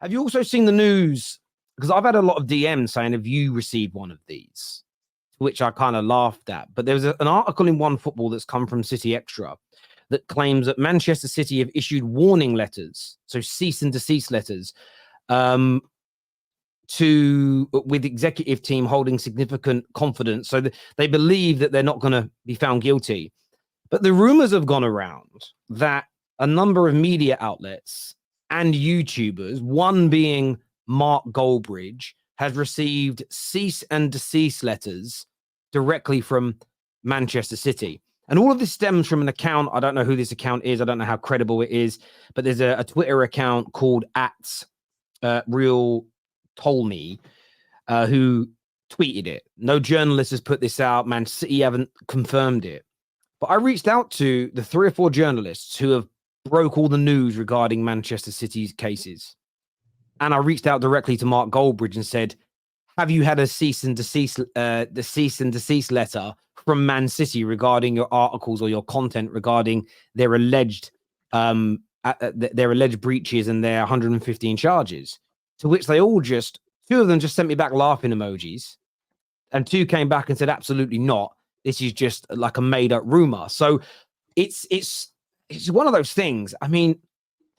Have you also seen the news? Because I've had a lot of DMs saying, have you received one of these? Which I kind of laughed at. But there was an article in One Football that's come from City Extra that claims that Manchester City have issued warning letters, so cease and desist letters, with executive team holding significant confidence. So they believe that they're not going to be found guilty. But the rumors have gone around that a number of media outlets and YouTubers, one being Mark Goldbridge, has received cease and desist letters directly from Manchester City. And all of this stems from an account. I don't know who this account is. I don't know how credible it is, but there's a Twitter account called @RealTolme who tweeted it. No journalist has put this out. Man City haven't confirmed it. But I reached out to the 3 or 4 journalists who have broke all the news regarding Manchester City's cases. And I reached out directly to Mark Goldbridge and said, have you had a cease and desist letter from Man City regarding your articles or your content regarding their alleged breaches and their 115 charges? To which they all 2 of them just sent me back laughing emojis, and 2 came back and said, absolutely not. This is just like a made up rumor. So it's one of those things. I mean,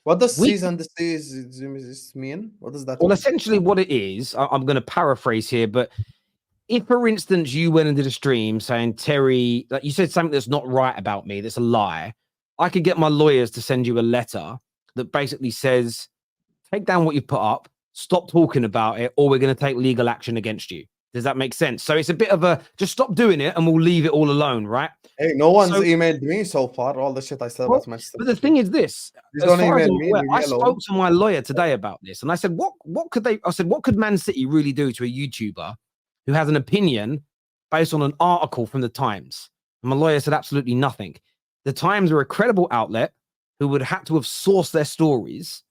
what does cease and desist mean? What does that mean? Well, essentially what it is, I'm going to paraphrase here, but if, for instance, you went and did a stream saying, Terry, like you said something that's not right about me, that's a lie, I could get my lawyers to send you a letter that basically says, take down what you put up, stop talking about it, or we're going to take legal action against you. Does that make sense? So it's a bit of a, just stop doing it and we'll leave it all alone, right? Hey, no one's emailed me so far. All the shit I said about Manchester. But the thing is this, I spoke to my lawyer today about this, and I said, what could Man City really do to a YouTuber who has an opinion based on an article from the Times? And my lawyer said absolutely nothing. The Times are a credible outlet who would have to have sourced their stories.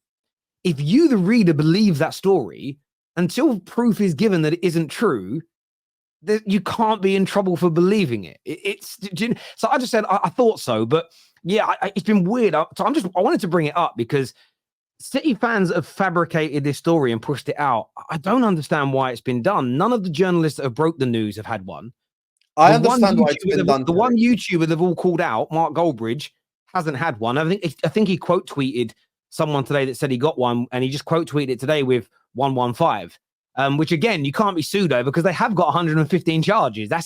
If you, the reader, believe that story, until proof is given that it isn't true, that you can't be in trouble for believing it. So I just said I thought so, but yeah, it's been weird. I wanted to bring it up because City fans have fabricated this story and pushed it out. I don't understand why it's been done. None of the journalists that have broke the news have had one. I understand why it's been done. The one YouTuber they've all called out, Mark Goldbridge, hasn't had one. I think he quote tweeted someone today that said he got one, and he just quote tweeted it today with 115. Which again, you can't be sued over because they have got 115 charges. That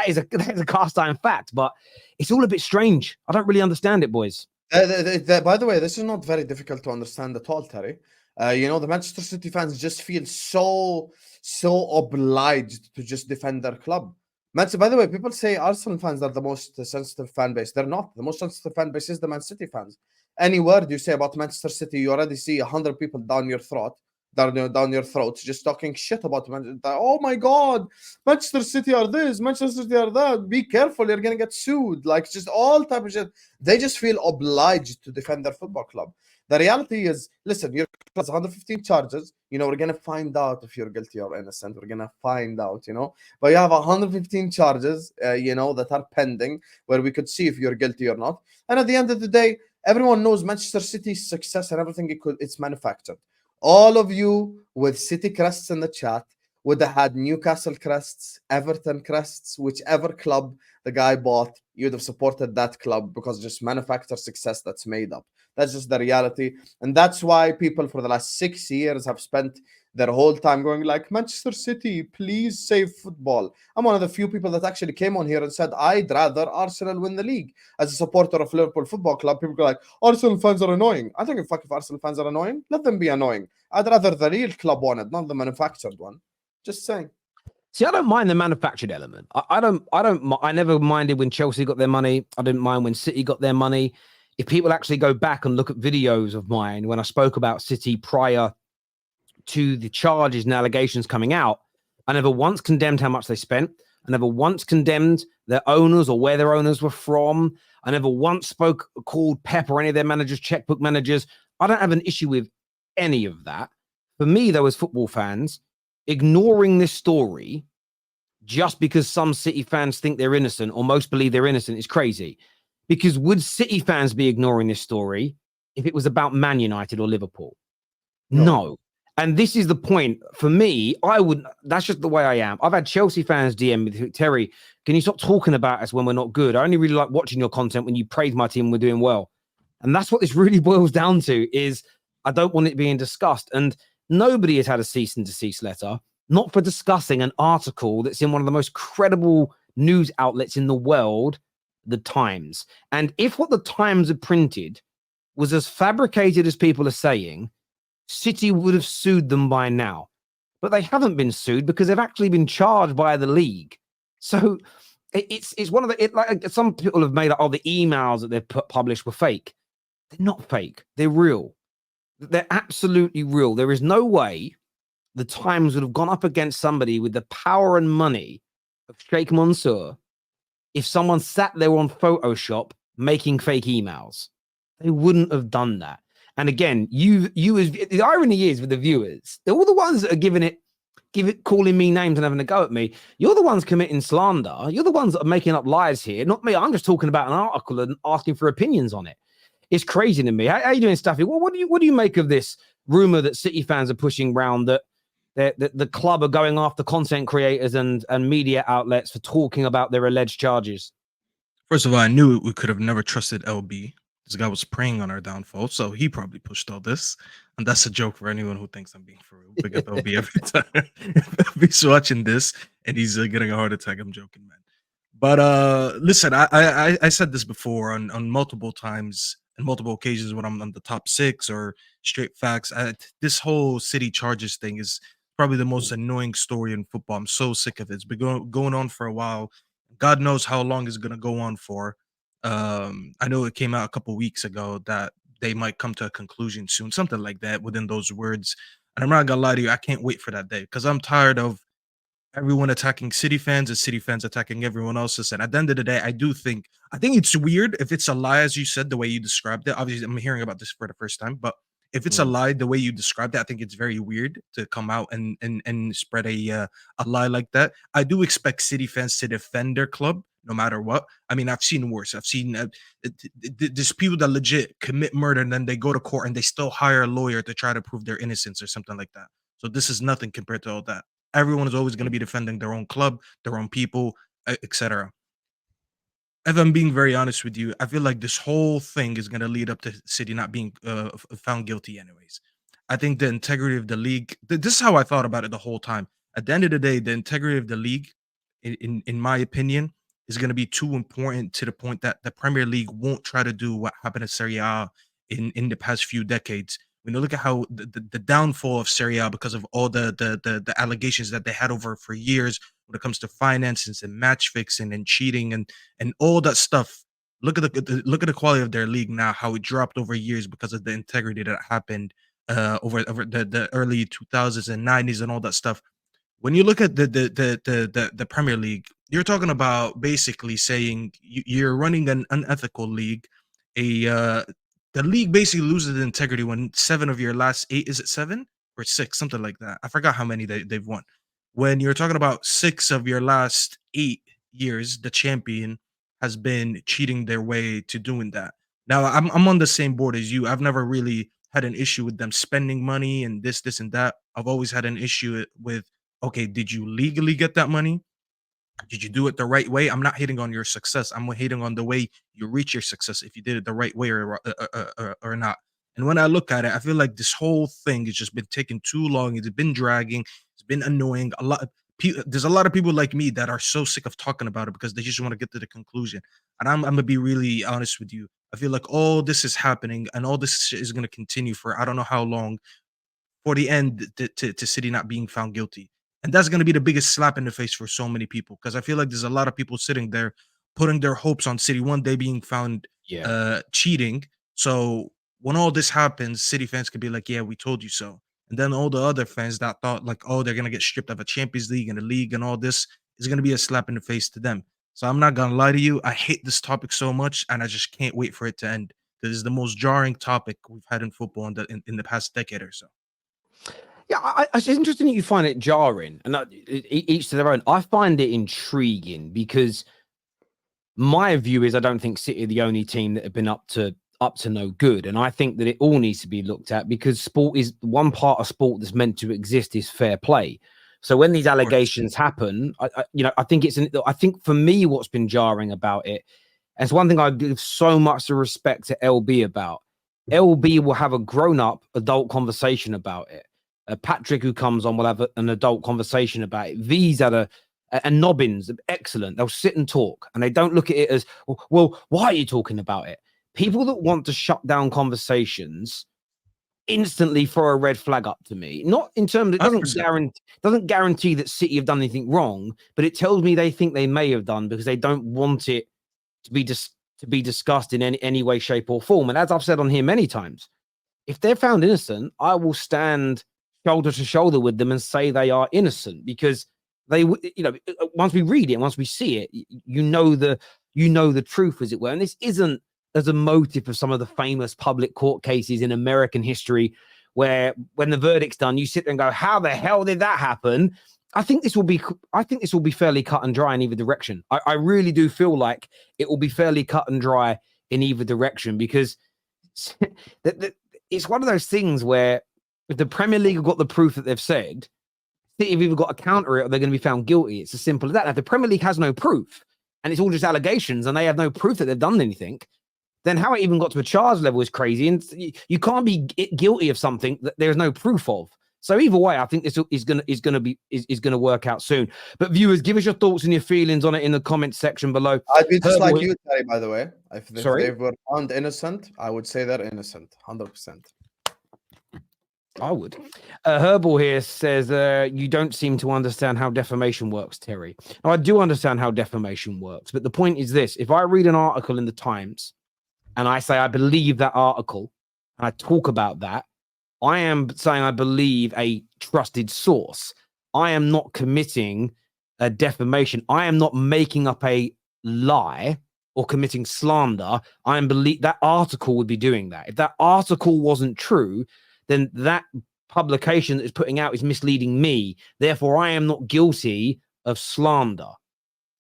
is a cast iron fact, but it's all a bit strange. I don't really understand it, boys. By the way, this is not very difficult to understand at all, Terry. The Manchester City fans just feel so obliged to just defend their club. By the way, people say Arsenal fans are the most sensitive fan base. They're not. The most sensitive fan base is the Man City fans. Any word you say about Manchester City, you already see 100 people down your throat just talking shit about Manchester. Oh my god, Manchester City are this, Manchester City are that, be careful, you're gonna get sued, like just all type of shit. They just feel obliged to defend their football club. The reality is, listen, your club has 115 charges, we're gonna find out if you're guilty or innocent, we're gonna find out, but you have 115 charges that are pending, where we could see if you're guilty or not. And at the end of the day, everyone knows Manchester City's success and everything it's manufactured. All of you with City crests in the chat would have had Newcastle crests, Everton crests, whichever club the guy bought, you'd have supported that club because just manufactured success that's made up. That's just the reality. And that's why people for the last 6 years have spent their whole time going like, Manchester City, please save football. I'm one of the few people that actually came on here and said, I'd rather Arsenal win the league. As a supporter of Liverpool Football Club, people go like, Arsenal fans are annoying. I don't give a fuck if Arsenal fans are annoying. Let them be annoying. I'd rather the real club won it, not the manufactured one. Just saying. See, I don't mind the manufactured element. I never minded when Chelsea got their money. I didn't mind when City got their money. If people actually go back and look at videos of mine when I spoke about City prior to the charges and allegations coming out, I never once condemned how much they spent. I never once condemned their owners or where their owners were from. I never once called Pep or any of their managers checkbook managers. I don't have an issue with any of that. For me, though, as football fans, ignoring this story just because some City fans think they're innocent or most believe they're innocent is crazy. Because would City fans be ignoring this story if it was about Man United or Liverpool? No. And this is the point for me. That's just the way I am. I've had Chelsea fans DM me, Terry, can you stop talking about us when we're not good? I only really like watching your content when you praise my team when we're doing well. And that's what this really boils down to is I don't want it being discussed. And nobody has had a cease and desist letter, not for discussing an article that's in one of the most credible news outlets in the world, the Times. And if what the Times had printed was as fabricated as people are saying, City would have sued them by now. But they haven't been sued because they've actually been charged by the league. So it's one of the, like some people have made up, the emails that they've published were fake. They're not fake. They're real. They're absolutely real. There is no way the Times would have gone up against somebody with the power and money of Sheikh Mansour if someone sat there on Photoshop making fake emails. They wouldn't have done that. And again, you as the irony is with the viewers, they're all the ones that are calling me names and having a go at me. You're the ones committing slander. You're the ones that are making up lies here, not me. I'm just talking about an article and asking for opinions on it. It's crazy to me. How you doing, Staffy? Well, what do you make of this rumor that City fans are pushing around that the club are going after content creators and media outlets for talking about their alleged charges? First of all, I knew we could have never trusted LB. This guy was preying on our downfall, so he probably pushed all this. And that's a joke for anyone who thinks I'm being for real. Big up LB every time. If he's watching this and he's getting a heart attack, I'm joking, man. But listen, I said this before on multiple times and multiple occasions when I'm on the top 6 or straight facts. This whole City charges thing is probably the most annoying story in football. I'm so sick of it. It's been going on for a while. God knows how long it's going to go on for. I know it came out a couple weeks ago that they might come to a conclusion soon, something like that within those words. And I'm not gonna lie to you, I can't wait for that day because I'm tired of everyone attacking City fans and City fans attacking everyone else's. And at the end of the day, I think it's weird if it's a lie, as you said, the way you described it. Obviously, I'm hearing about this for the first time, but if it's a lie, the way you described it, I think it's very weird to come out and spread a lie like that. I do expect City fans to defend their club no matter what. I mean, I've seen worse. I've seen there's people that legit commit murder and then they go to court and they still hire a lawyer to try to prove their innocence or something like that. So this is nothing compared to all that. Everyone is always going to be defending their own club, their own people, etc. If I'm being very honest with you, I feel like this whole thing is going to lead up to City not being found guilty anyways. I think the integrity of the league, this is how I thought about it the whole time. At the end of the day, the integrity of the league, in my opinion, is going to be too important to the point that the Premier League won't try to do what happened to Serie A in the past few decades. When you look at how the downfall of Serie A because of all the allegations that they had over for years when it comes to finances and match fixing and cheating and all that stuff. Look at the quality of their league now, how it dropped over years because of the integrity that happened over the early 2000s and 90s and all that stuff. When you look at the Premier League, you're talking about basically saying you're running an unethical league. The league basically loses integrity when 7 of your last 8, is it 7 or 6, something like that? I forgot how many they've won. When you're talking about 6 of your last 8 years, the champion has been cheating their way to doing that. Now, I'm on the same board as you. I've never really had an issue with them spending money and this, and that. I've always had an issue with, okay, did you legally get that money? Did you do it the right way? I'm not hating on your success. I'm hating on the way you reach your success, if you did it the right way or not. And when I look at it, I feel like this whole thing has just been taking too long. It's been dragging. It's been annoying. There's a lot of people like me that are so sick of talking about it because they just want to get to the conclusion. And I'm gonna be really honest with you. I feel like all this is happening and all this shit is gonna continue for I don't know how long, for the end to City not being found guilty. And that's going to be the biggest slap in the face for so many people because I feel like there's a lot of people sitting there putting their hopes on City one day being found cheating. So when all this happens, City fans could be like, yeah, we told you so. And then all the other fans that thought like, oh, they're going to get stripped of a Champions League and a league and all this is going to be a slap in the face to them. So I'm not going to lie to you. I hate this topic so much and I just can't wait for it to end. This is the most jarring topic we've had in football in the past decade or so. Yeah, it's interesting that you find it jarring, and each to their own. I find it intriguing because my view is I don't think City are the only team that have been up to up to no good. And I think that it all needs to be looked at, because sport is one part of sport that's meant to exist is fair play. So when these allegations happen, I think I think for me, what's been jarring about it, and it's one thing I give so much respect to LB about. LB will have a grown-up adult conversation about it. Patrick, who comes on, will have an adult conversation about it. V's and Nobbins, excellent. They'll sit and talk, and they don't look at it as, well, why are you talking about it? People that want to shut down conversations instantly throw a red flag up to me. Not in terms of, it doesn't guarantee that City have done anything wrong, but it tells me they think they may have done, because they don't want it to be discussed in any way, shape, or form. And as I've said on here many times, if they're found innocent, I will stand shoulder to shoulder with them and say they are innocent, because they, once we read it, once we see it, you know the truth, as it were. And this isn't as a motive of some of the famous public court cases in American history, where when the verdict's done, you sit there and go, how the hell did that happen? I think this will be fairly cut and dry in either direction. I really do feel like it will be fairly cut and dry in either direction, because it's one of those things where if the Premier League have got the proof that they've said, City have either got to counter it or they're going to be found guilty. It's as simple as that. Now, if the Premier League has no proof and it's all just allegations and they have no proof that they've done anything, then how it even got to a charge level is crazy. And you can't be guilty of something that there's no proof of. So either way, I think this is going to work out soon. But viewers, give us your thoughts and your feelings on it in the comments section below. I'd be just like you, Terry, by the way. If they were found innocent, I would say they're innocent, 100%. I would. Herbal here says, you don't seem to understand how defamation works, Terry. Now, I do understand how defamation works, but the point is this. If I read an article in the Times and I say I believe that article, and I talk about that, I am saying I believe a trusted source. I am not committing a defamation. I am not making up a lie or committing slander. That article would be doing that. If that article wasn't true, then that publication that is putting out is misleading me. Therefore, I am not guilty of slander.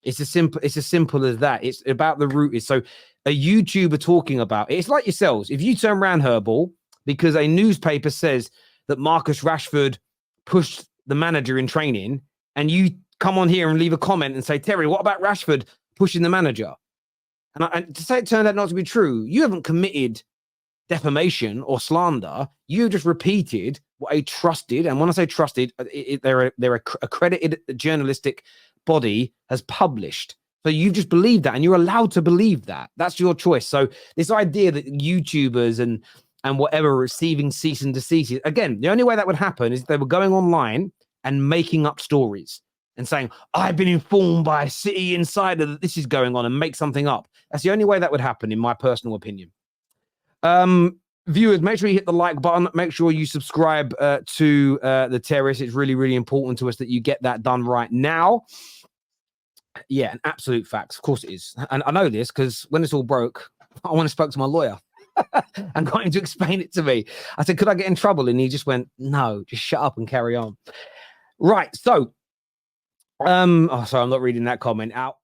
It's as simple as that. It's about the root. So a YouTuber talking about it, it's like yourselves. If you turn around, Herbal, because a newspaper says that Marcus Rashford pushed the manager in training, and you come on here and leave a comment and say, Terry, what about Rashford pushing the manager? And to say it turned out not to be true, you haven't committed defamation or slander. You just repeated what a trusted, and when I say trusted, they're accredited journalistic body has published. So you've just believed that, and you're allowed to believe that. That's your choice. So this idea that YouTubers and whatever receiving cease and desist, again, the only way that would happen is if they were going online and making up stories and saying, I've been informed by a City insider that this is going on, and make something up. That's the only way that would happen, in my personal opinion. Viewers, make sure you hit the like button. Make sure you subscribe to the Terrace. It's really, really important to us that you get that done right now. Yeah, an absolute facts. Of course it is. And I know this because when it's all broke, I went and spoke to my lawyer and got him to explain it to me. I said, could I get in trouble? And he just went, no, just shut up and carry on. Right. So, sorry, I'm not reading that comment out.